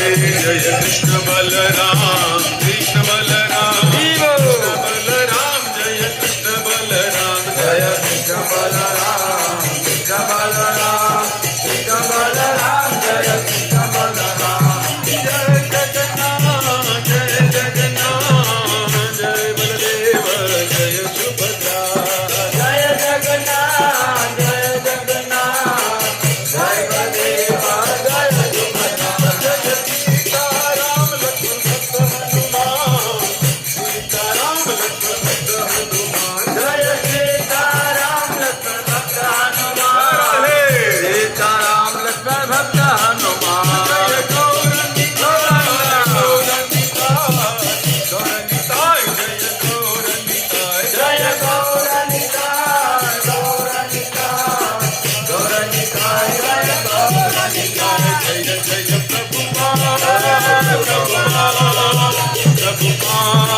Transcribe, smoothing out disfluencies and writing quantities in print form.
जय कृष्ण बलराम कृष्ण बलराम कृष्ण बलराम जय कृष्ण बलराम जय कृष्ण बलराम कृष्ण बलराम कृष्ण बलराम जय कृष्ण बलराम जय जगन्नाथ जय जगन्नाथ जय बलदेव जय सुभद्रा जय जगन्नाथ जय जगन्नाथ जय बलदेव जय सुभद्रा जय सीताराम लक्ष्मण भक्त हनुमान सीताराम लक्ष्मण भक्त हनुमान जय सीताराम लक्ष्मण भक्त हनुमान सीताराम लक्ष्मण भक्त हनुमान जय गौरनिताय जय गौरनिताय जय गौरनिताय गौरनिताय गौरनिताय जय गौरनिताय जय जय प्रभुपाद प्रभुपाद प्रभुपाद